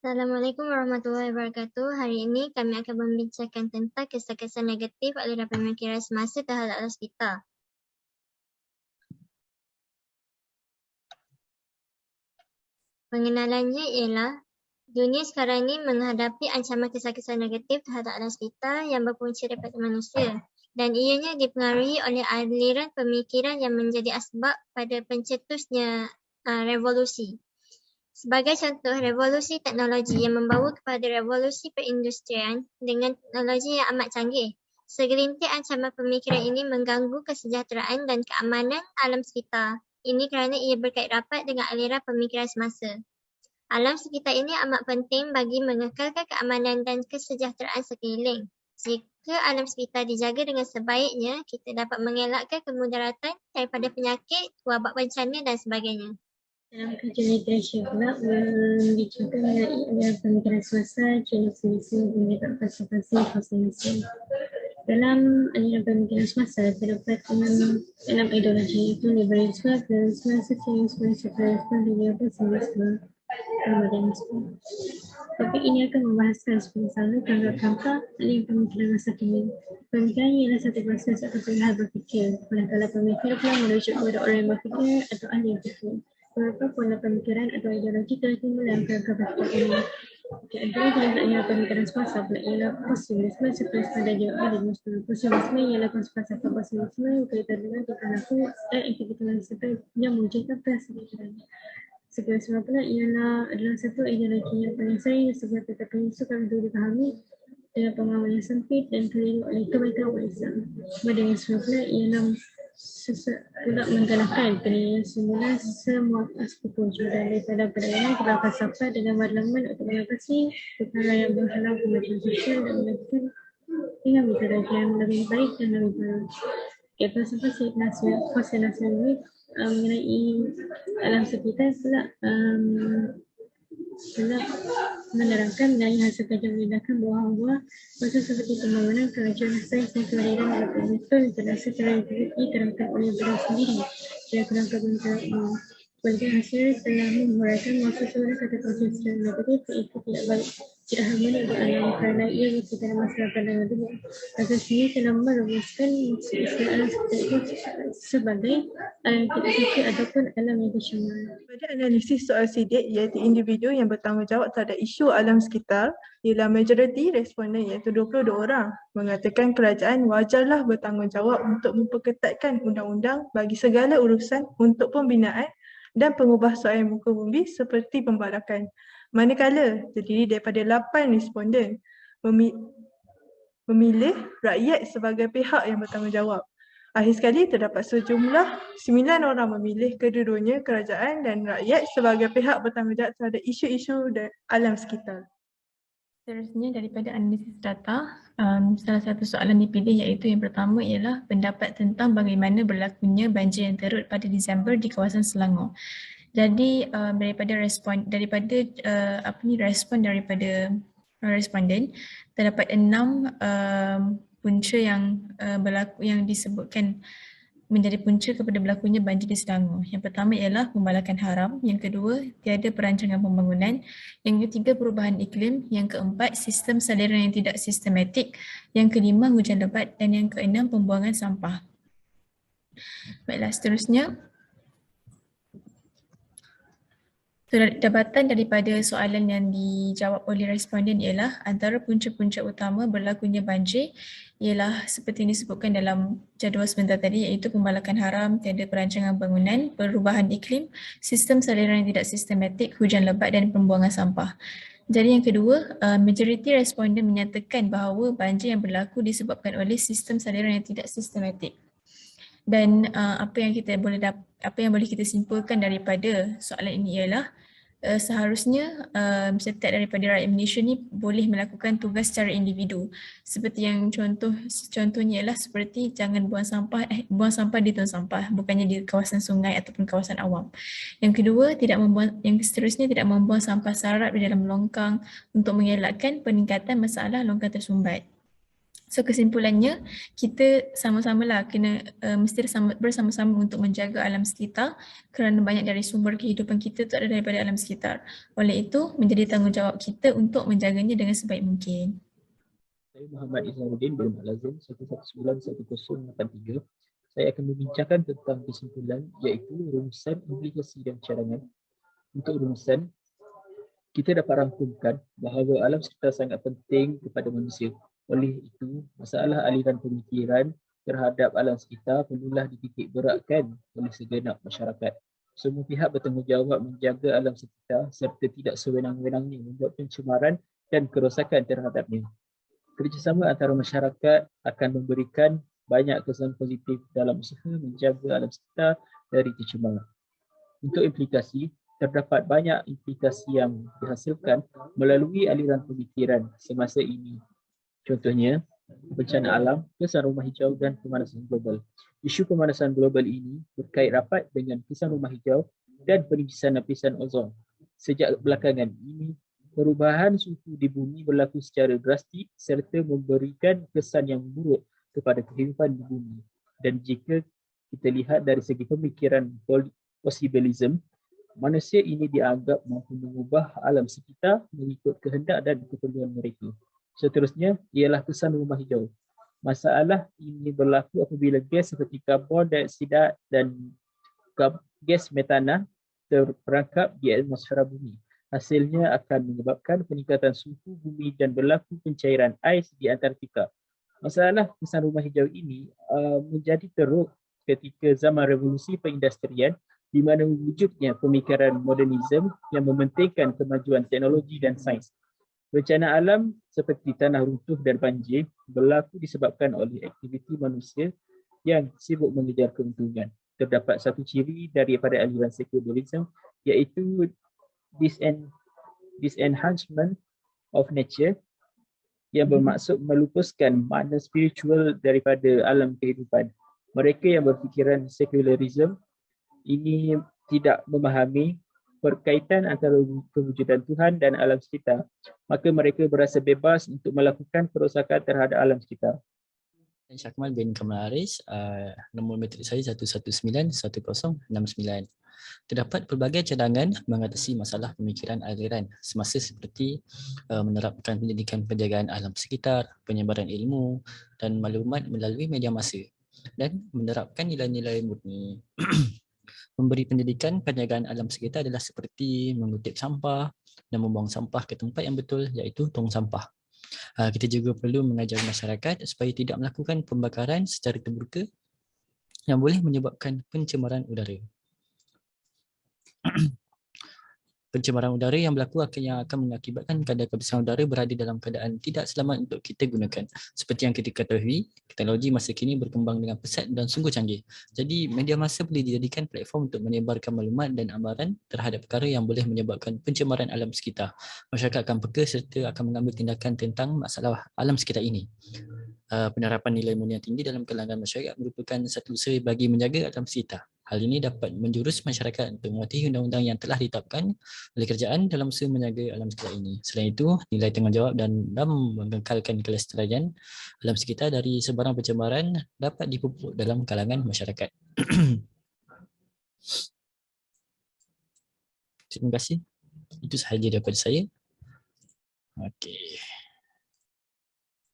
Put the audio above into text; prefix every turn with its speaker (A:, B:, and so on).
A: Assalamualaikum warahmatullahi wabarakatuh. Hari ini kami akan membincangkan tentang kesan-kesan negatif aliran pemikiran semasa terhadap alam sekitar. Pengenalannya ialah dunia sekarang ini menghadapi ancaman kesan-kesan negatif terhadap alam sekitar yang berpunca daripada manusia, dan ianya dipengaruhi oleh aliran pemikiran yang menjadi asbab pada pencetusnya revolusi. Sebagai contoh, revolusi teknologi yang membawa kepada revolusi perindustrian dengan teknologi yang amat canggih. Segelintir ancaman pemikiran ini mengganggu kesejahteraan dan keamanan alam sekitar. Ini kerana ia berkait rapat dengan aliran pemikiran semasa. Alam sekitar ini amat penting bagi mengekalkan keamanan dan kesejahteraan sekeliling. Jika alam sekitar dijaga dengan sebaiknya, kita dapat mengelakkan kemudaratan daripada penyakit, wabak bencana dan sebagainya.
B: Dalam kajian literatur pula membicarakan mengenai aliran pemikiran semasa, jenis mesin, penyebab konservasi fosil. Dalam aliran pemikiran semasa terdapat enam ideologi, iaitu liberalisme, pluralisme, sosialisme, sekularisme, pesimisme, dan modernisme. Topik ini akan membahaskan sepenuhnya tangga aliran pemikiran masa kini. Pemikiran ialah satu proses atau perihal berfikir. Manakala pemikir pula merujuk kepada orang yang berfikir atau ahli yang berfikir. Beberapa pola pemikiran atau ideologi telah timbul dalam kerangka berfikir ini. Antara jenis aliran pemikiran semasa pula ialah posibilisme, sekularisme dan juga modernisme. Posibilisme ialah konsep posibilisme berkaitan dengan tindakan dan aktiviti manusia yang mewujudkan persekitaran. Sekularisme pula adalah satu ideologi yang paling sering disebut tetapi sukar untuk dipahami dengan pemahaman yang sempit dan keliru oleh kebanyakan umat Islam. Modernisme pula ialah tidak menggalakkan penilaian semula semua aspek wujudan daripada perdagangan ke falsafah dengan berlaman untuk mengatasi perkara yang berhalang kemajuan sosial dan melakukan dengan metodologi yang lebih baik dan lebih baru. Falsafah Syed Nasir ini mengenai alam sekitar pula menerangkan mengenai hasil kajian mengindahkan bahawa proses seperti pembangunan kemajuan sains dan kelahiran adalah betul terasa telah diterangkan oleh beliau sendiri dalam kerangka pemikiran umum. Walaupun hasil telah menghuraikan maksud sebenarnya kata konsep secara negatif iaitu tidak baik, tidak harmoni di alam kerana ia berkaitan masalah pandangan dunia. Hasil sendiri telah merumuskan maksud istilah alam sekitar itu sebagai alam yang tidak fikir ataupun alam yang tercemar.
C: Pada analisis soal sidik iaitu individu yang bertanggungjawab terhadap isu alam sekitar ialah majoriti responden iaitu 22 orang mengatakan kerajaan wajarlah bertanggungjawab untuk memperketatkan undang-undang bagi segala urusan untuk pembinaan dan pengubahsuaian muka bumi seperti pembalakan. Manakala terdiri daripada 8 responden memilih rakyat sebagai pihak yang bertanggungjawab. Akhir sekali terdapat sejumlah 9 orang memilih kedua-duanya kerajaan dan rakyat sebagai pihak bertanggungjawab terhadap isu-isu alam sekitar.
D: Seterusnya daripada analisis data, salah satu soalan dipilih iaitu yang pertama ialah pendapat tentang bagaimana berlakunya banjir yang teruk pada Disember di kawasan Selangor. Jadi respon daripada responden terdapat 6 punca yang berlaku yang disebutkan menjadi punca kepada berlakunya banjir di Selangor. Yang pertama ialah pembalakan haram, yang kedua tiada perancangan pembangunan, yang ketiga perubahan iklim, yang keempat sistem saliran yang tidak sistematik, yang kelima hujan lebat dan yang keenam pembuangan sampah. Baiklah, seterusnya dapatan daripada soalan yang dijawab oleh responden ialah antara punca-punca utama berlakunya banjir ialah seperti yang disebutkan dalam jadual sebentar tadi iaitu pembalakan haram, tiada perancangan bangunan, perubahan iklim, sistem saliran yang tidak sistematik, hujan lebat dan pembuangan sampah. Jadi yang kedua, majoriti responden menyatakan bahawa banjir yang berlaku disebabkan oleh sistem saliran yang tidak sistematik. Dan apa yang boleh kita simpulkan daripada soalan ini ialah seharusnya setiap daripada rakyat Malaysia ni boleh melakukan tugas secara individu. Seperti yang contohnya ialah seperti jangan buang sampah di tong sampah, bukannya di kawasan sungai ataupun kawasan awam. Yang kedua, yang seterusnya tidak membuang sampah sarap di dalam longkang untuk mengelakkan peningkatan masalah longkang tersumbat. So kesimpulannya, kita sama-sama lah kena mesti bersama-sama untuk menjaga alam sekitar kerana banyak dari sumber kehidupan kita tu ada daripada alam sekitar. Oleh itu, menjadi tanggungjawab kita untuk menjaganya dengan sebaik mungkin.
E: Saya Muhammad Izharuddin bin Al-Azim 1191083. Saya akan membincangkan tentang kesimpulan iaitu rumusan, implikasi dan cadangan. Untuk rumusan, kita dapat rangkumkan bahawa alam sekitar sangat penting kepada manusia. Oleh itu, masalah aliran pemikiran terhadap alam sekitar perlulah dititik beratkan oleh segenap masyarakat. Semua pihak bertanggungjawab menjaga alam sekitar serta tidak sewenang-wenangnya membuat pencemaran dan kerosakan terhadapnya. Kerjasama antara masyarakat akan memberikan banyak kesan positif dalam usaha menjaga alam sekitar dari tercemar. Untuk implikasi, terdapat banyak implikasi yang dihasilkan melalui aliran pemikiran semasa ini. Contohnya, bencana alam, kesan rumah hijau dan pemanasan global. Isu pemanasan global ini berkait rapat dengan kesan rumah hijau dan penipisan lapisan ozon. Sejak belakangan ini, perubahan suhu di bumi berlaku secara drastik serta memberikan kesan yang buruk kepada kehidupan di bumi. Dan jika kita lihat dari segi pemikiran possibilism, manusia ini dianggap mampu mengubah alam sekitar mengikut kehendak dan keperluan mereka. Seterusnya ialah kesan rumah hijau. Masalah ini berlaku apabila gas seperti karbon dioksida dan gas metana terperangkap di atmosfera bumi. Hasilnya akan menyebabkan peningkatan suhu bumi dan berlaku pencairan ais di Antartika. Masalah kesan rumah hijau ini menjadi teruk ketika zaman revolusi perindustrian di mana wujudnya pemikiran modernisme yang mementingkan kemajuan teknologi dan sains. Bencana alam seperti tanah runtuh dan banjir berlaku disebabkan oleh aktiviti manusia yang sibuk mengejar keuntungan. Terdapat satu ciri daripada aliran sekularisme iaitu disenhancement of nature yang bermaksud melupuskan makna spiritual daripada alam kehidupan. Mereka yang berfikiran sekularisme ini tidak memahami berkaitan antara kewujudan Tuhan dan alam sekitar, maka mereka berasa bebas untuk melakukan kerosakan terhadap alam sekitar.
F: Saya Syakmal bin Kamal Aris, nombor metrik saya 1191069. Terdapat pelbagai cadangan mengatasi masalah pemikiran aliran semasa seperti menerapkan pendidikan penjagaan alam sekitar, penyebaran ilmu dan maklumat melalui media massa dan menerapkan nilai-nilai murni. Memberi pendidikan penjagaan alam sekitar adalah seperti mengutip sampah dan membuang sampah ke tempat yang betul iaitu tong sampah. Kita juga perlu mengajar masyarakat supaya tidak melakukan pembakaran secara terbuka yang boleh menyebabkan pencemaran udara. Pencemaran udara yang berlaku akan mengakibatkan kadar kebersihan udara berada dalam keadaan tidak selamat untuk kita gunakan. Seperti yang kita ketahui, teknologi masa kini berkembang dengan pesat dan sungguh canggih. Jadi media massa boleh dijadikan platform untuk menyebarkan maklumat dan amaran terhadap perkara yang boleh menyebabkan pencemaran alam sekitar. Masyarakat akan peka serta akan mengambil tindakan tentang masalah alam sekitar ini. Penerapan nilai murni yang tinggi dalam kalangan masyarakat merupakan satu usaha bagi menjaga alam sekitar. Hal ini dapat menjurus masyarakat untuk mematuhi undang-undang yang telah ditetapkan oleh kerajaan dalam usaha menjaga alam sekitar ini. Selain itu, nilai tanggungjawab dan mengekalkan kelestarian alam sekitar dari sebarang pencemaran dapat dipupuk dalam kalangan masyarakat. Terima kasih. Itu sahaja daripada saya. Okey.